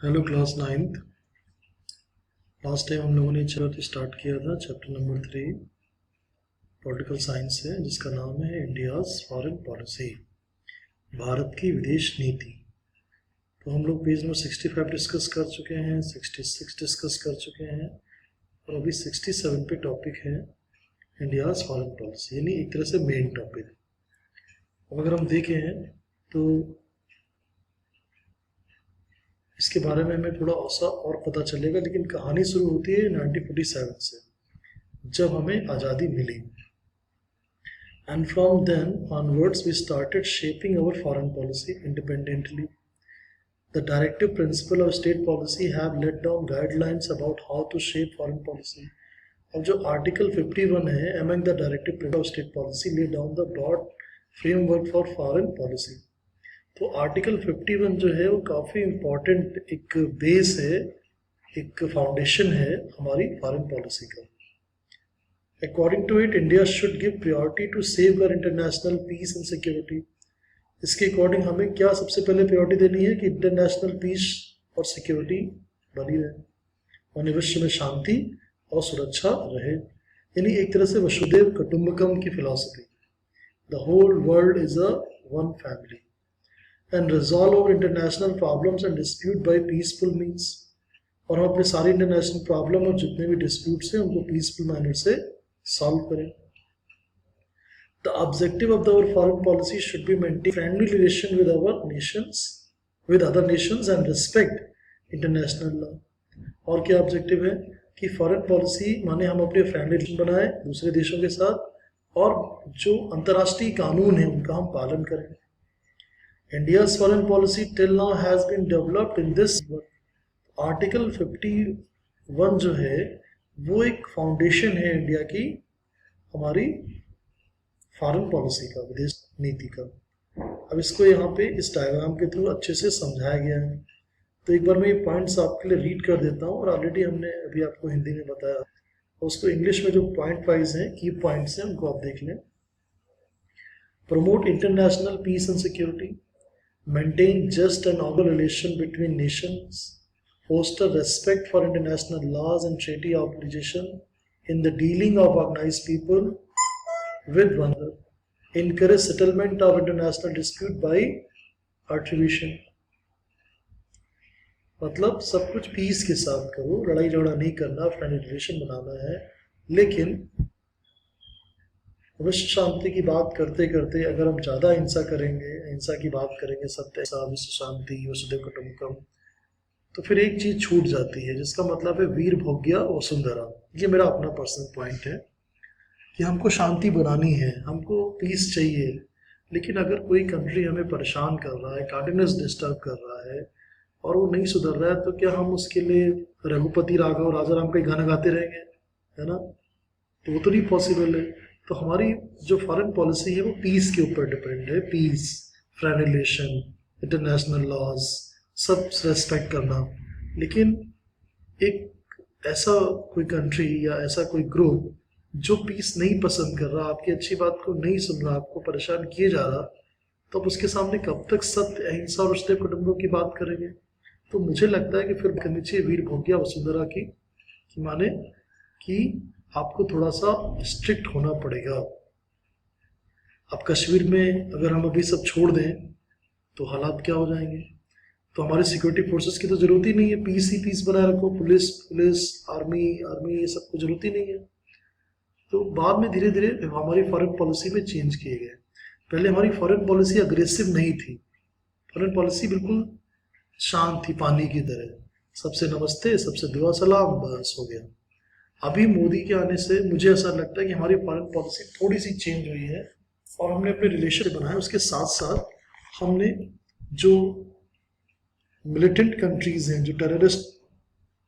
Hello class ninth. Last time हम लोगों ने चैप्टर स्टार्ट किया था, चैप्टर नंबर 3 पॉलिटिकल साइंस है, जिसका नाम है इंडियाज फॉरेन पॉलिसी, भारत की विदेश नीति। तो हम लोग पेज नंबर 65 डिस्कस कर चुके हैं, 66 डिस्कस कर चुके हैं और अभी 67 पे टॉपिक है इंडियाज फॉरेन पॉलिसी, यानी एक तरह से मेन टॉपिक। अब अगर हम देखें तो इसके बारे में हमें थोड़ा सा और पता चलेगा, लेकिन कहानी शुरू होती है 1947 से, जब हमें आज़ादी मिली। And from then onwards we started shaping our foreign policy independently. The directive principle of state policy have let down guidelines about how to shape foreign policy. अब जो आर्टिकल 51 है, among the directive principle of state policy lay down the broad framework for foreign policy. तो article 51 जो है वो काफ़ी important एक base है, एक फाउंडेशन है हमारी फॉरेन पॉलिसी का। According to it, India should give priority to safeguard international peace and security. इसके अकॉर्डिंग हमें क्या सबसे पहले प्रायोरिटी देनी है कि इंटरनेशनल पीस और सिक्योरिटी बनी रहे, और विश्व में शांति और सुरक्षा रहे, यानी एक तरह से वसुधैव कुटुंबकम की philosophy, the whole world is a one family, and resolve our international problems and dispute by peaceful means। और हम अपने सारे इंटरनेशनल प्रॉब्लम और जितने भी डिस्प्यूट्स हैं उनको पीसफुल मैनर से सॉल्व करें। The objective of our foreign policy should be maintain friendly relation with our nations, with other nations and respect international law. और क्या ऑब्जेक्टिव है कि फॉरेन पॉलिसी माने हम अपने फ्रेंडली रिलेशन बनाए दूसरे देशों के साथ, और जो अंतर्राष्ट्रीय कानून है उनका हम पालन करें। India's foreign policy till now has been developed in this work। Article 51 जो है वो एक फाउंडेशन है इंडिया की, हमारी फॉरेन पॉलिसी का, विदेश नीति का। अब इसको यहाँ पे इस डायग्राम के थ्रू अच्छे से समझाया गया है, तो एक बार मैं ये पॉइंट्स आपके लिए रीड कर देता हूँ, और ऑलरेडी हमने अभी आपको हिंदी में बताया, और उसको इंग्लिश में जो पॉइंट वाइज हैं, की पॉइंट्स हैं, उनको आप देख लें। Promote international peace and security, maintain just and orderly relation between nations, foster respect for international laws and treaty obligation in the dealing of organized people with one another, encourage settlement of international dispute by arbitration। मतलब सब कुछ piece के साथ करो, लड़ाई झगड़ा नहीं करना, फ्रेंडली रिलेशन बनाना है, लेकिन विश्व शांति की बात करते करते अगर हम ज़्यादा हिंसा करेंगे, हिंसा की बात करेंगे, सत्य विश्व शांति वसुधैव कुटुंबकम, तो फिर एक चीज़ छूट जाती है, जिसका मतलब है वीर भोग्या वसुंधरा। ये मेरा अपना पर्सनल पॉइंट है कि हमको शांति बनानी है, हमको पीस चाहिए, लेकिन अगर कोई कंट्री हमें परेशान कर रहा है, कार्डिनेस डिस्टर्ब कर रहा है और वो नहीं सुधर रहा है, तो क्या हम उसके लिए रघुपति राघव राजा राम का ही गाना गाते रहेंगे, है ना? तो वो तो नहीं पॉसिबल है। तो हमारी जो फॉरेन पॉलिसी है वो पीस के ऊपर डिपेंड है, peace, friend relation, international laws, सब रेस्पेक्ट करना। लेकिन एक ऐसा कोई कंट्री या ऐसा कोई ग्रुप जो पीस नहीं पसंद कर रहा, आपकी अच्छी बात को नहीं सुन रहा, आपको परेशान किए जा रहा, तो आप उसके सामने कब तक सत्य, अहिंसा और वसुधैव कुटुंबकम की बात करेंगे? तो मुझे लगता है कि फिर करनी चाहिए वीर भोग्या वसुंधरा की माने कि आपको थोड़ा सा स्ट्रिक्ट होना पड़ेगा। अब कश्मीर में अगर हम अभी सब छोड़ दें तो हालात क्या हो जाएंगे? तो हमारे सिक्योरिटी फोर्सेस की तो जरूरत ही नहीं है, पीस ही पीस बनाए रखो, पुलिस आर्मी ये सब को जरूरत ही नहीं है। तो बाद में धीरे धीरे हमारी फॉरेन पॉलिसी में चेंज किए गए। पहले हमारी फॉरेन पॉलिसी अग्रेसिव नहीं थी, फॉरेन पॉलिसी बिल्कुल शांत थी, पानी की तरह, सबसे नमस्ते, सबसे दुआ सलाम, बस हो गया। अभी मोदी के आने से मुझे ऐसा लगता है कि हमारी फॉरेन पॉलिसी थोड़ी सी चेंज हुई है, और हमने अपने रिलेशन बनाए, उसके साथ साथ हमने जो मिलिटेंट कंट्रीज हैं, जो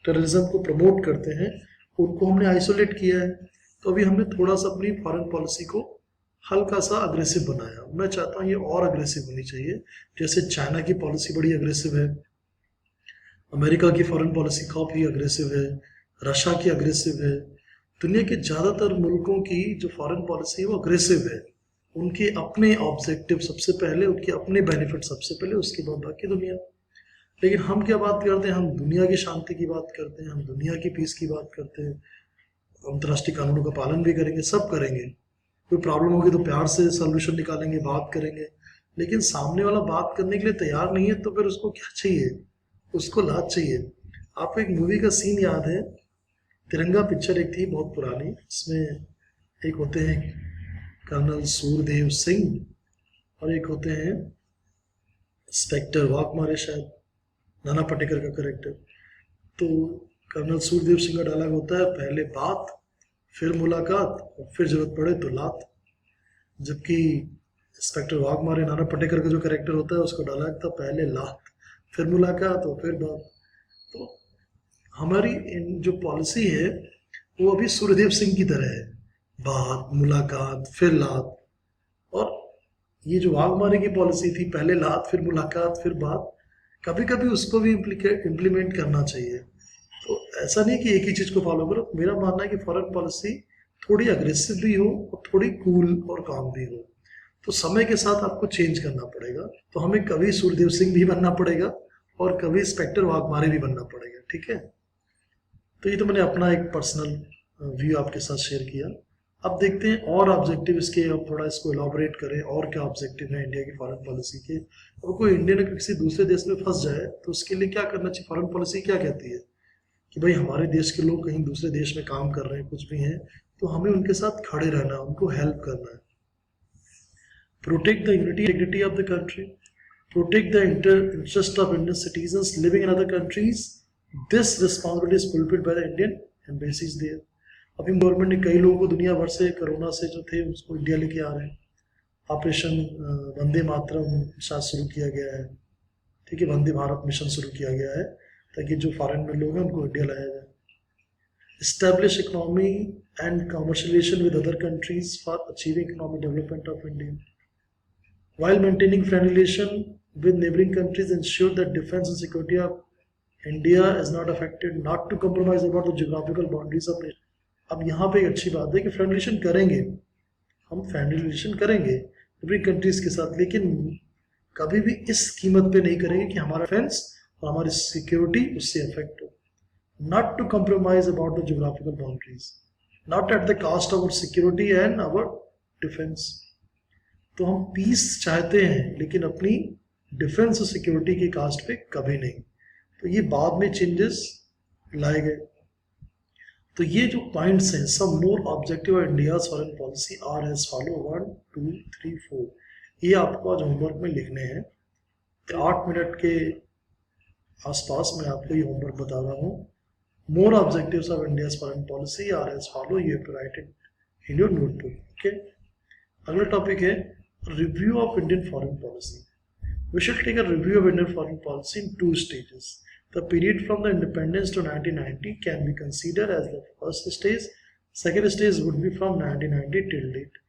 टेररिज्म को प्रमोट करते हैं, उनको हमने आइसोलेट किया है। तो अभी हमने थोड़ा सा अपनी फॉरेन पॉलिसी को हल्का सा अग्रेसिव बनाया। मैं चाहता हूँ ये और अग्रेसिव होनी चाहिए, जैसे चाइना की पॉलिसी बड़ी अग्रेसिव है, अमेरिका की फॉरेन पॉलिसी काफ़ी अग्रेसिव है, रशिया की अग्रेसिव है, दुनिया के ज़्यादातर मुल्कों की जो फॉरेन पॉलिसी है वो अग्रेसिव है। उनके अपने ऑब्जेक्टिव सबसे पहले, उनके अपने बेनिफिट सबसे पहले, उसके बाद बाकी दुनिया। लेकिन हम क्या बात करते हैं, हम दुनिया की शांति की बात करते हैं, हम दुनिया की पीस की बात करते हैं, अंतर्राष्ट्रीय कानूनों का पालन भी करेंगे, सब करेंगे। कोई प्रॉब्लम होगी तो प्यार से सोल्यूशन निकालेंगे, बात करेंगे। लेकिन सामने वाला बात करने के लिए तैयार नहीं है तो फिर उसको क्या चाहिए, उसको लाज चाहिए। आपको एक मूवी का सीन याद है, तिरंगा पिक्चर एक थी बहुत पुरानी, इसमें एक होते हैं कर्नल सूरदेव सिंह और एक होते हैं इंस्पेक्टर वाघमारे, शायद नाना पाटेकर का करेक्टर। तो कर्नल सूरदेव सिंह का डायलॉग होता है, पहले बात फिर मुलाकात और फिर जरूरत पड़े तो लात। जबकि इंस्पेक्टर वाघमारे नाना पाटेकर का जो करेक्टर होता है उसका डायलॉग था, पहले लात फिर मुलाकात और फिर बात। तो हमारी जो पॉलिसी है वो अभी सूर्यदेव सिंह की तरह है, बात मुलाकात फिर लात। और ये जो वाघमारे की पॉलिसी थी, पहले लात फिर मुलाकात फिर बात, कभी कभी उसको भी इम्प्लीमेंट करना चाहिए। तो ऐसा नहीं कि एक ही चीज़ को फॉलो करो। मेरा मानना है कि फॉरेन पॉलिसी थोड़ी अग्रेसिव भी हो और थोड़ी कूल और काम भी हो। तो समय के साथ आपको चेंज करना पड़ेगा। तो हमें कभी सूर्यदेव सिंह भी बनना पड़ेगा और कभी इंस्पेक्टर वाघमारे भी बनना पड़ेगा, ठीक है। तो ये तो मैंने अपना एक पर्सनल व्यू आपके साथ शेयर किया। अब देखते हैं और ऑब्जेक्टिव इसके, अब थोड़ा इसको एलॉबरेट करें और क्या ऑब्जेक्टिव है इंडिया की फॉरेन पॉलिसी के। अब कोई इंडियन किसी दूसरे देश में फंस जाए तो उसके लिए क्या करना चाहिए, फॉरेन पॉलिसी क्या कहती है कि भाई हमारे देश के लोग कहीं दूसरे देश में काम कर रहे हैं, कुछ भी हैं, तो हमें उनके साथ खड़े रहना है, उनको हेल्प करना है। Protect the unity integrity of the country, protect the interest of Indian citizens living in other countries, this responsibility is fulfilled by the Indian embassies there. अभी गवर्नमेंट ने कई लोगों को दुनिया भर से कोरोना से जो थे उसको इंडिया लेके आ रहे हैं। ऑपरेशन वंदे मातरम शायद शुरू किया गया है, ठीक है, वंदे भारत मिशन शुरू किया गया है ताकि जो फॉरेन में लोग हैं उनको इंडिया लाया जाए। Establish economy and commercialization with other countries for achieving economic development of India. While maintaining friendly relation with neighboring countries, ensure that defense and security of India is not affected, not to compromise about the geographical boundaries of nation. अब यहाँ पे एक अच्छी बात है कि friend relation करेंगे, हम फ्रेंड रिलेशन करेंगे neighboring कंट्रीज के साथ, लेकिन कभी भी इस कीमत पे नहीं करेंगे कि हमारा डिफेंस और हमारी सिक्योरिटी उससे अफेक्ट हो। Not to compromise about the geographical boundaries, not at the cost of our security and our defense. तो हम पीस चाहते हैं लेकिन अपनी डिफेंस और सिक्योरिटी की कास्ट पे कभी नहीं। तो ये बाद में चेंजेस लाए गए। तो ये जो पॉइंट्स हैं, सब more objective of India's foreign policy are as follow 1 2 3 4, ये आपको आज होमवर्क में लिखने हैं। तो 8 मिनट के आसपास मैं आपको ये होमवर्क बता रहा हूँ। More objectives of India's foreign policy are as follow. You have to write it in your notebook. Okay. अगला टॉपिक है review of Indian foreign policy. We should take a review of Indian foreign policy in 2 stages. The period from the independence to 1990 can be considered as the first stage. Second stage would be from 1990 till date.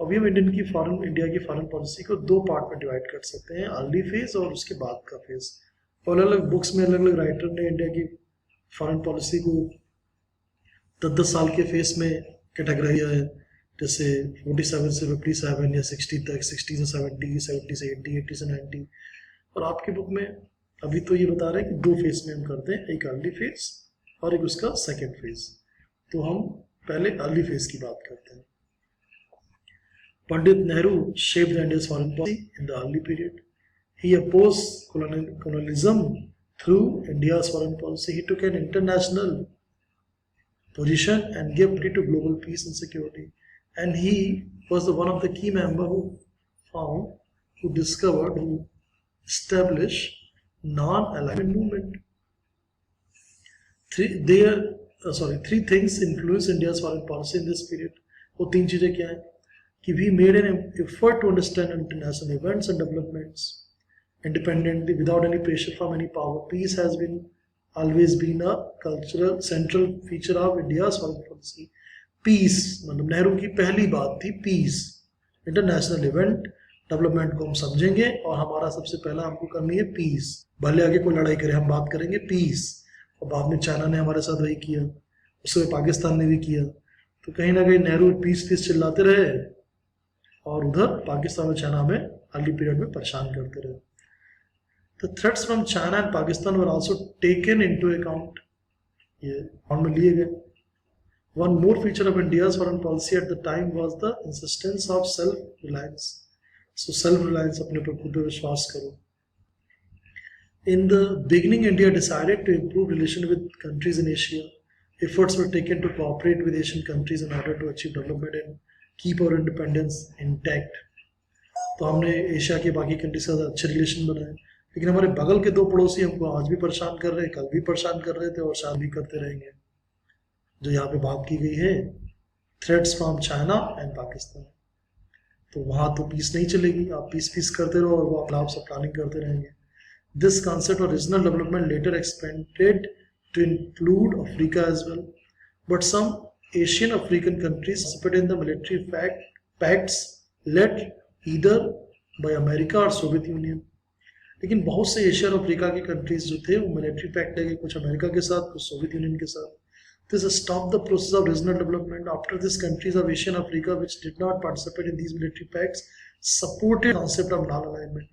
अभी हम India की foreign policy को 2 part में divide कर सकते हैं, early phase और उसके बाद का फेज। अलग अलग बुक्स में अलग अलग राइटर ने इंडिया की फॉरेन पॉलिसी को 10-10 साल के फेस में कैटेगराइज किया है, जैसे 47 से 57 या 60 तक, 60 से 70, 70 से 80, 80 से 90। और आपके बुक में अभी तो ये बता रहे हैं कि 2 फेज में हम करते हैं, एक अर्ली फेज और एक उसका सेकेंड फेज। तो हम पहले अर्ली फेज की बात करते हैं। Pandit Nehru shaped the India's foreign policy in the early period. He opposed colonialism through India's foreign policy. He took an international position and gave priority to global peace and security. And he was one of the key members who discovered, who established non-alignment movement. Three things influenced India's foreign policy in this period. वो 3 चीजें क्या है कि we made an effort to understand international events and developments independently without any pressure from any power. Peace has always been a cultural central feature of India's foreign policy. Peace मतलब नेहरू की पहली बात थी पीस। इंटरनेशनल इवेंट डेवलपमेंट को हम समझेंगे और हमारा सबसे पहला हमको करनी है पीस। भले आगे कोई लड़ाई करे हम बात करेंगे पीस। और बाद में चाइना ने हमारे साथ वही किया, उससे पाकिस्तान ने भी किया। तो कहीं ना कहीं नेहरू पीस पीस चिल्लाते रहे और उधर पाकिस्तान और चाइना में अर्ली पीरियड में परेशान करते रहे। The threats from China and Pakistan were also taken into account. ये account में लिए गए. One more feature of India's foreign policy at the time was the insistence of self-reliance. So self-reliance, अपने पर खुद पे विश्वास करो. In the beginning, India decided to improve relations with countries in Asia. Efforts were taken to cooperate with Asian countries in order to achieve development and keep our independence intact. तो हमने Asia के बाकी countries के साथ अच्छे relation बनाए, लेकिन हमारे बगल के दो पड़ोसी हमको आज भी परेशान कर रहे हैं, कल भी परेशान कर रहे थे और शायद भी करते रहेंगे. जो यहाँ पे बात की गई है threats from China and Pakistan, तो वहाँ तो पीस नहीं चलेगी. आप पीस करते रहो और वो अपना से प्लानिंग करते रहेंगे. This concept of regional development later expanded to include Africa as well, but some Asian African countries participated in the military pacts led either by America और सोवियत यूनियन. लेकिन बहुत से एशिया और अफ्रीका के countries जो थे वो military pact ले गए, कुछ अमेरिका के साथ, कुछ सोवियत यूनियन के साथ. This stopped the process of regional development. After this, countries of Asia and Africa which did not participate in these military pacts supported the concept of non-alignment.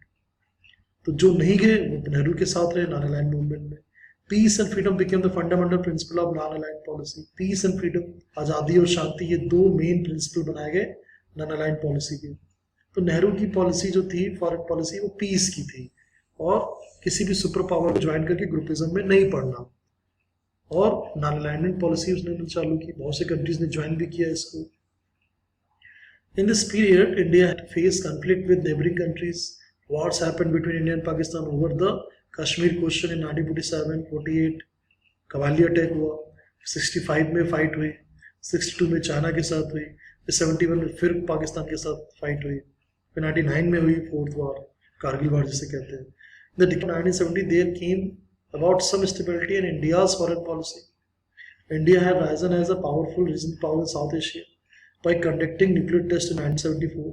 तो जो नहीं गए वो नेहरू के साथ रहे non-aligned movement में. Peace and freedom became the fundamental principle of non-aligned policy. Peace and freedom, आज़ादी और शांति, ये दो मेन प्रिंसिपल बनाए गए non-aligned पॉलिसी के. तो नेहरू की पॉलिसी जो थी फॉरेन पॉलिसी वो पीस की थी और किसी भी सुपर पावर को ज्वाइन करके ग्रुपिज्म में नहीं पड़ना. और नॉन अलाइनमेंट पॉलिसी उसने चालू की, बहुत से कंट्रीज ने ज्वाइन भी किया इसको. In this period India had face conflict with neighbouring countries. Wars happened between India and Pakistan over the Kashmir question in 1947, 48 qawwali attack हुआ, 65 में फाइट हुई, 62 में चाइना के साथ हुई, 71 में फिर पाकिस्तान के साथ फाइट हुई, फिर 99 में हुई फोर्थ वॉर, कारगिल वॉर जिसे कहते हैं. The 1970 there came about some stability in India's foreign policy. India had risen as a powerful regional power in South Asia by conducting nuclear tests in 1974.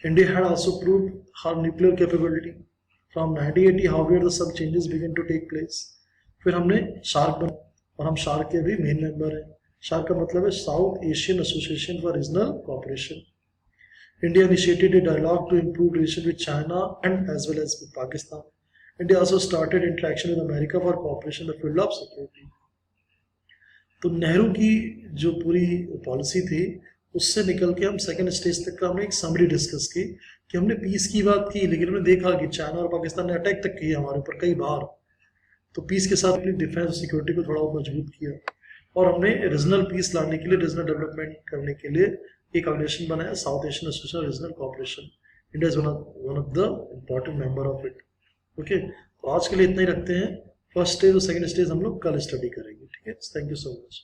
India had also proved her nuclear capability. From 1980, however, some changes began to take place. फिर हमने shark बना और हम shark के भी main member हैं. Shark का मतलब है south Asian association for regional cooperation. India initiated a dialogue to improve relations with China and as well as with Pakistan. India also started interaction with America for cooperation in the field of security. तो नेहरू की जो पूरी policy थी उससे निकल के हम second stage तक का हमने एक समरी डिस्कस की कि हमने पीस की बात की, लेकिन हमने देखा कि चाइना और पाकिस्तान ने अटैक तक किया हमारे ऊपर कई बार. तो पीस के साथ अपनी डिफेंस और सिक्योरिटी को थोड़ा मजबूत किया और हमने रीजनल पीस लाने के लिए, रीजनल डेवलपमेंट करने के लिए एक ऑर्गेनाइजेशन बनाया, south Asian association regional cooperation. India is one of the important member of it. Okay, तो आज के लिए इतना ही रखते हैं. फर्स्ट स्टेज और सेकंड स्टेज हम लोग कल स्टडी करेंगे. ठीक है, थैंक यू सो मच.